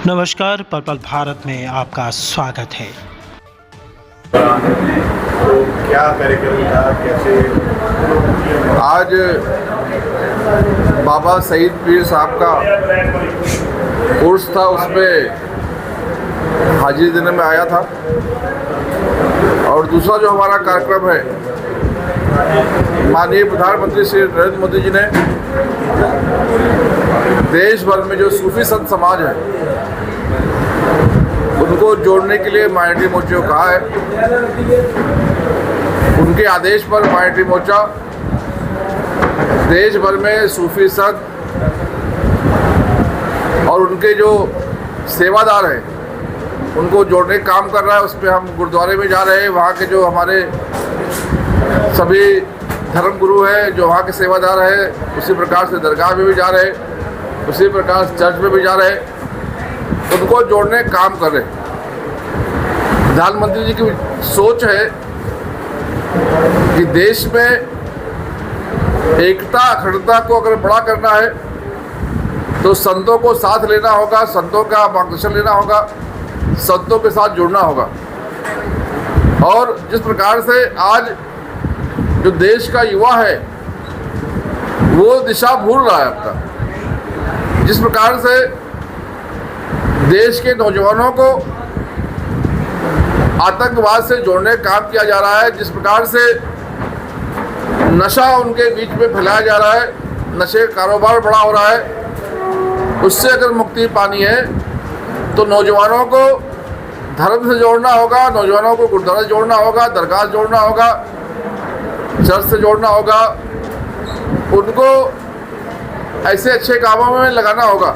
नमस्कार, पर्पल भारत में आपका स्वागत है। तो क्या कार्यक्रम था, कैसे? आज बाबा सईद पीर साहब का उर्स था, उसमें हाजिरी देने में आया था। और दूसरा जो हमारा कार्यक्रम है, माननीय प्रधानमंत्री श्री नरेंद्र मोदी जी ने देश भर में जो सूफी संत समाज है उनको जोड़ने के लिए माइनॉरिटी मोर्चे को कहा है। उनके आदेश पर माइनॉरिटी मोर्चा देश भर में सूफी संत और उनके जो सेवादार हैं उनको जोड़ने का काम कर रहा है। उस पर हम गुरुद्वारे में जा रहे हैं, वहाँ के जो हमारे सभी धर्म गुरु हैं, जो वहाँ के सेवादार हैं, उसी प्रकार से दरगाह में भी जा रहे हैं, उसी प्रकार से चर्च में भी जा रहे हैं, उनको जोड़ने का काम कर रहे हैं। प्रधानमंत्री जी की सोच है कि देश में एकता अखंडता को अगर बड़ा करना है तो संतों को साथ लेना होगा, संतों का मार्गदर्शन लेना होगा, संतों के साथ जुड़ना होगा। और जिस प्रकार से आज जो देश का युवा है वो दिशा भूल रहा है अपना, जिस प्रकार से देश के नौजवानों को आतंकवाद से जोड़ने का काम किया जा रहा है, जिस प्रकार से नशा उनके बीच में फैलाया जा रहा है, नशे का कारोबार बड़ा हो रहा है, उससे अगर मुक्ति पानी है तो नौजवानों को धर्म से जोड़ना होगा, नौजवानों को गुरुद्वारा से जोड़ना होगा, दरगाह से जोड़ना होगा, चर्च से जोड़ना होगा, उनको ऐसे अच्छे कामों में लगाना होगा।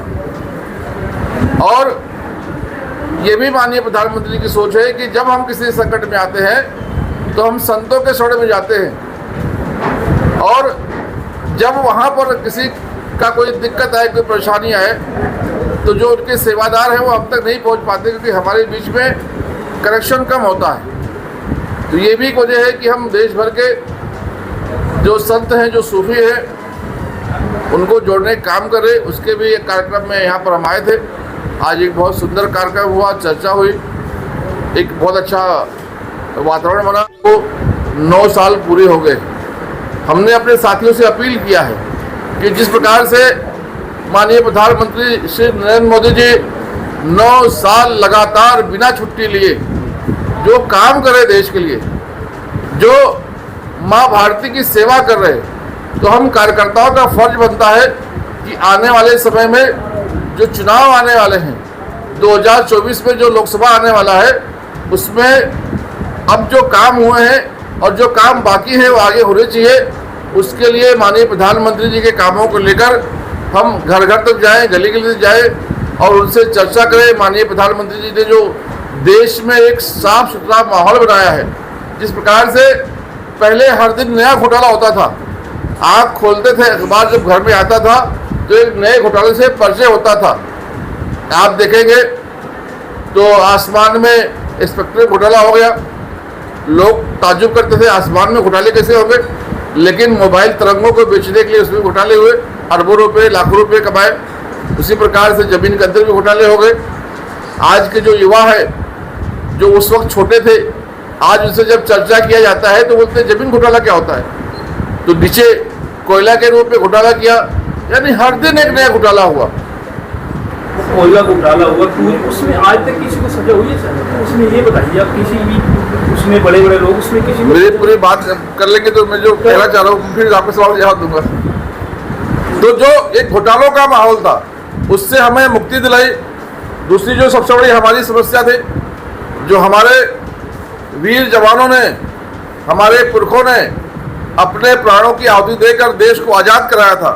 और ये भी माननीय प्रधानमंत्री की सोच है कि जब हम किसी संकट में आते हैं तो हम संतों के शरण में जाते हैं, और जब वहाँ पर किसी का कोई दिक्कत आए, कोई परेशानी आए, तो जो उनके सेवादार हैं वो अब तक नहीं पहुँच पाते क्योंकि हमारे बीच में कनेक्शन कम होता है। तो ये भी एक वजह है कि हम देश भर के जो संत हैं, जो सूफी हैं, उनको जोड़ने का काम कर रहे। उसके भी एक कार्यक्रम में यहाँ पर हम आए थे। आज एक बहुत सुंदर कार्यक्रम हुआ, चर्चा हुई, एक बहुत अच्छा वातावरण बना। वो 9 साल पूरे हो गए। हमने अपने साथियों से अपील किया है कि जिस प्रकार से माननीय प्रधानमंत्री श्री नरेंद्र मोदी जी 9 साल लगातार बिना छुट्टी लिए जो काम कर रहे देश के लिए, जो माँ भारती की सेवा कर रहे हैं, तो हम कार्यकर्ताओं का फर्ज बनता है कि आने वाले समय में जो चुनाव आने वाले हैं, 2024 में जो लोकसभा आने वाला है, उसमें अब जो काम हुए हैं और जो काम बाकी है वो आगे होने चाहिए। उसके लिए माननीय प्रधानमंत्री जी के कामों को लेकर हम घर घर तक जाएं, गली गली तक जाएं और उनसे चर्चा करें। माननीय प्रधानमंत्री जी ने जो देश में एक साफ सुथरा माहौल बनाया है, जिस प्रकार से पहले हर दिन नया घोटाला होता था, आँख खोलते थे अखबार जब घर में आता था तो एक नए घोटाले से परिचय होता था। आप देखेंगे तो आसमान में इंस्पेक्टर घोटाला हो गया, लोग ताज्जुब करते थे आसमान में घोटाले कैसे हो गए, लेकिन मोबाइल तरंगों को बेचने के लिए उसमें घोटाले हुए, अरबों रुपए लाखों रुपए कमाए। उसी प्रकार से जमीन के अंदर भी घोटाले हो गए। आज के जो युवा है, जो उस वक्त छोटे थे, आज उनसे जब चर्चा किया जाता है तो बोलते हैं जमीन घोटाला क्या होता है। तो नीचे कोयला के रूप में घोटाला किया, यानी हर दिन एक नया घोटाला हुआ। कोयला घोटाला हुआ तो उसमें आज तक किसी को सजा हुई है सर? तो उसमें ये बताइए आप, किसी भी उसमें बड़े बड़े लोग उसमें किसी मेरी पूरी बात कर लेंगे तो मैं जो कहना चाह रहा हूँ फिर आपके सवाल जवाब दूंगा। तो जो एक घोटालों का माहौल था उससे हमें मुक्ति दिलाई। दूसरी जो सबसे बड़ी हमारी समस्या थी, जो हमारे वीर जवानों ने, हमारे पुरखों ने अपने प्राणों की आहुति देकर देश को आज़ाद कराया था,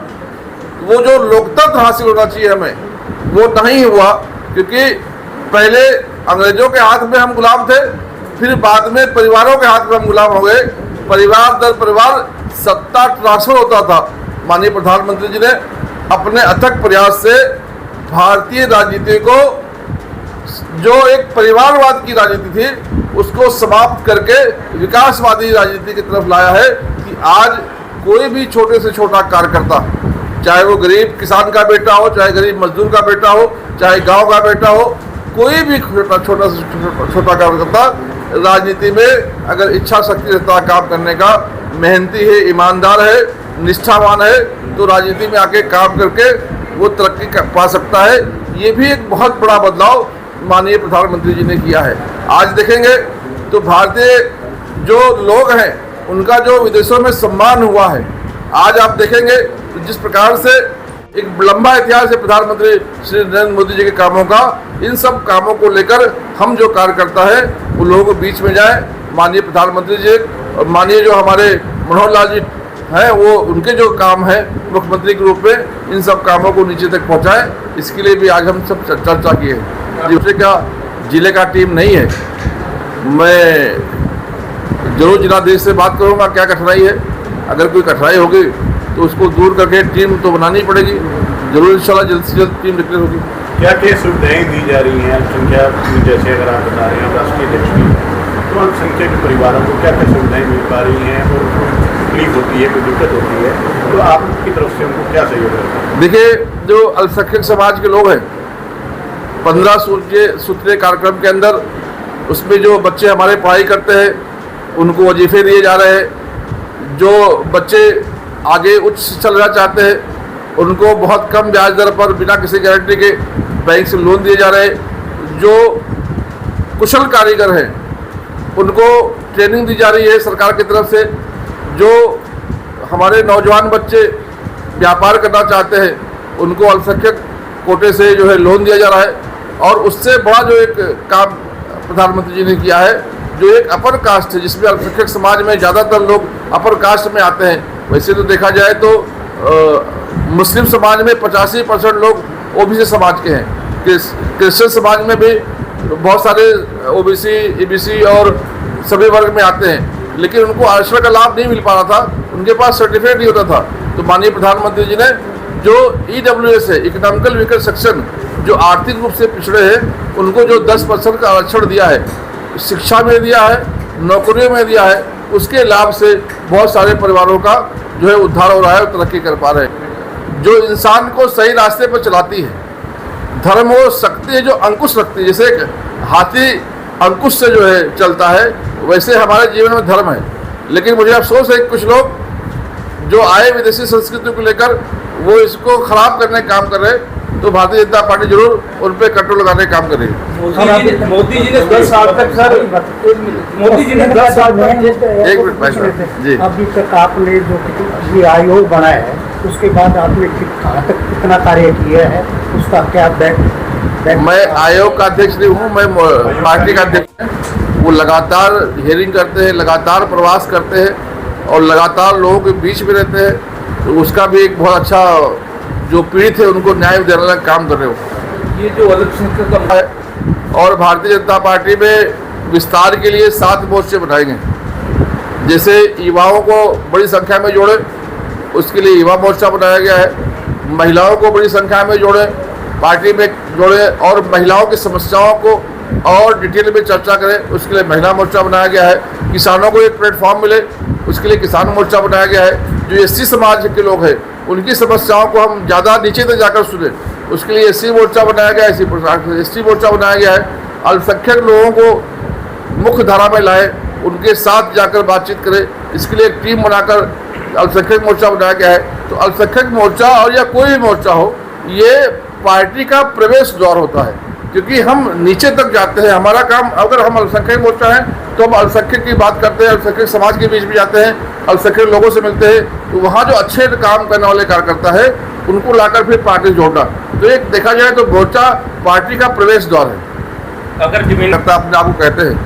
वो जो लोकतंत्र हासिल होना चाहिए हमें, वो नहीं हुआ। क्योंकि पहले अंग्रेजों के हाथ में हम गुलाम थे, फिर बाद में परिवारों के हाथ में हम गुलाम हो गए। परिवार दर परिवार सत्ता ट्रांसफर होता था। माननीय प्रधानमंत्री जी ने अपने अथक प्रयास से भारतीय राजनीति को, जो एक परिवारवाद की राजनीति थी, उसको समाप्त करके विकासवादी राजनीति की तरफ लाया है कि आज कोई भी छोटे से छोटा कार्यकर्ता, चाहे वो गरीब किसान का बेटा हो, चाहे गरीब मजदूर का बेटा हो, चाहे गांव का बेटा हो, कोई भी छोटा कार्यकर्ता राजनीति में अगर इच्छा शक्ति रहता है काम करने का, मेहनती है, ईमानदार है, निष्ठावान है, तो राजनीति में आके काम करके वो तरक्की पा सकता है। ये भी एक बहुत बड़ा बदलाव माननीय प्रधानमंत्री जी ने किया है। आज देखेंगे तो भारतीय जो लोग हैं उनका जो विदेशों में सम्मान हुआ है, आज आप देखेंगे तो जिस प्रकार से एक लंबा इतिहास है प्रधानमंत्री श्री नरेंद्र मोदी जी के कामों का, इन सब कामों को लेकर हम जो कार्यकर्ता है वो लोगों के बीच में जाए, माननीय प्रधानमंत्री जी और माननीय जो हमारे मनोहर लाल जी हैं वो उनके जो काम है मुख्यमंत्री के रूप में, इन सब कामों को नीचे तक पहुंचाएं, इसके लिए भी आज हम सब चर्चा की है। दूसरे का जिले का टीम नहीं है, मैं जरूर जिलाधीश से बात करूंगा क्या कठिनाई है, अगर कोई कठिनाई होगी तो उसको दूर करके टीम तो बनानी पड़ेगी, जरूर इंशाल्लाह जल्द से जल्द टीम डिक्लेयर होगी। क्या क्या सुविधाएं दी जा रही हैं अल्पसंख्यक, जैसे अगर आप बता रहे हैं राष्ट्रीय अध्यक्ष की, तो अल्पसंख्यक परिवारों को क्या क्या सुविधाएं मिल पा रही हैं और तकलीफ होती है, कोई दिक्कत होती है, तो आपकी तरफ से उनको क्या सहयोग है? देखिए, जो अल्पसंख्यक समाज के लोग हैं, 15 सूत्रीय कार्यक्रम के अंदर उसमें जो बच्चे हमारे पढ़ाई करते हैं उनको वजीफे दिए जा रहे हैं, जो बच्चे आगे उच्च शिक्षा लेना चाहते हैं उनको बहुत कम ब्याज दर पर बिना किसी गारंटी के बैंक से लोन दिए जा रहे हैं, जो कुशल कारीगर हैं उनको ट्रेनिंग दी जा रही है सरकार की तरफ से, जो हमारे नौजवान बच्चे व्यापार करना चाहते हैं उनको अल्पसंख्यक कोटे से जो है लोन दिया जा रहा है। और उससे बड़ा जो एक काम प्रधानमंत्री जी ने किया है, जो एक अपर कास्ट है जिसमें अल्पसंख्यक समाज में ज़्यादातर लोग अपर कास्ट में आते हैं, वैसे तो देखा जाए तो मुस्लिम समाज में 85% लोग ओबीसी समाज के हैं, क्रिश्चियन समाज में भी बहुत सारे ओबीसी, ईबीसी और सभी वर्ग में आते हैं, लेकिन उनको आरक्षण का लाभ नहीं मिल पा रहा था, उनके पास सर्टिफिकेट नहीं होता था। तो माननीय प्रधानमंत्री जी ने जो EWS है, इकोनॉमिकल वीकर सेक्शन, जो आर्थिक रूप से पिछड़े हैं उनको जो 10% का आरक्षण दिया है, शिक्षा में दिया है, नौकरियों में दिया है, उसके लाभ से बहुत सारे परिवारों का जो है उद्धार हो रहा है और तरक्की कर पा रहे हैं। जो इंसान को सही रास्ते पर चलाती है, धर्म वो शक्ति है जो अंकुश रखती है, जैसे एक हाथी अंकुश से जो है चलता है, वैसे हमारे जीवन में धर्म है। लेकिन मुझे अफसोस है कुछ लोग जो आए विदेशी संस्कृति को लेकर वो इसको खराब करने का काम कर रहे हैं, तो भारतीय जनता पार्टी जरूर उन पर कंट्रोल लगाने का काम करेगी। मोदी जी ने 10 साल तक सर, मोदी जी ने 10 साल तक, एक मिनट जी, अभी तक आपने जो ये आयोग बनाया है उसके बाद आपने कितना कार्य किया है, उसका क्या मैं आयोग का अध्यक्ष नहीं हूँ, मैं पार्टी का अध्यक्ष हूँ। वो लगातार हियरिंग करते हैं, लगातार प्रवास करते हैं और लगातार लोगों के बीच में रहते हैं, तो उसका भी एक बहुत अच्छा जो पीड़ित है उनको न्याय दिलाने का काम कर रहे हो। ये जो अल्पसंख्यक का है और भारतीय जनता पार्टी में विस्तार के लिए 7 मोर्चे बनाएंगे, जैसे युवाओं को बड़ी संख्या में जोड़े, उसके लिए युवा मोर्चा बनाया गया है, महिलाओं को बड़ी संख्या में जोड़े, पार्टी में जोड़े और महिलाओं की समस्याओं को और डिटेल में चर्चा करें, उसके लिए महिला मोर्चा बनाया गया है। किसानों को एक प्लेटफॉर्म मिले, उसके लिए किसान मोर्चा बनाया गया है। जो SC समाज के लोग हैं उनकी समस्याओं को हम ज़्यादा नीचे तक जाकर सुने, उसके लिए SC मोर्चा बनाया गया है, ST मोर्चा बनाया गया है। अल्पसंख्यक लोगों को मुख्य धारा में लाए, उनके साथ जाकर बातचीत करें, इसके लिए एक टीम बनाकर अल्पसंख्यक मोर्चा बनाया गया है। तो अल्पसंख्यक मोर्चा और या कोई भी मोर्चा हो, ये पार्टी का प्रवेश द्वार होता है, क्योंकि हम नीचे तक जाते हैं। हमारा काम, अगर हम अल्पसंख्यक मोर्चा है तो हम अल्पसंख्यक की बात करते हैं, अल्पसंख्यक समाज के बीच में जाते हैं, अल्पसंख्यक लोगों से मिलते हैं, तो वहाँ जो अच्छे काम करने वाले कार्यकर्ता है उनको लाकर फिर पार्टी जोड़ना, तो एक देखा जाए तो मोर्चा पार्टी का प्रवेश द्वार है। अगर जमीन लगता अपने आप को कहते हैं,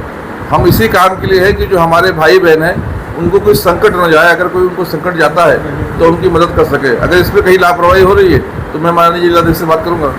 हम इसी काम के लिए है कि जो हमारे भाई बहन हैं उनको कोई संकट न जाए, अगर कोई उनको संकट जाता है तो उनकी मदद कर सके। अगर इसमें कहीं लापरवाही हो रही है तो मैं माननीय जिलाधीश से बात करूँगा।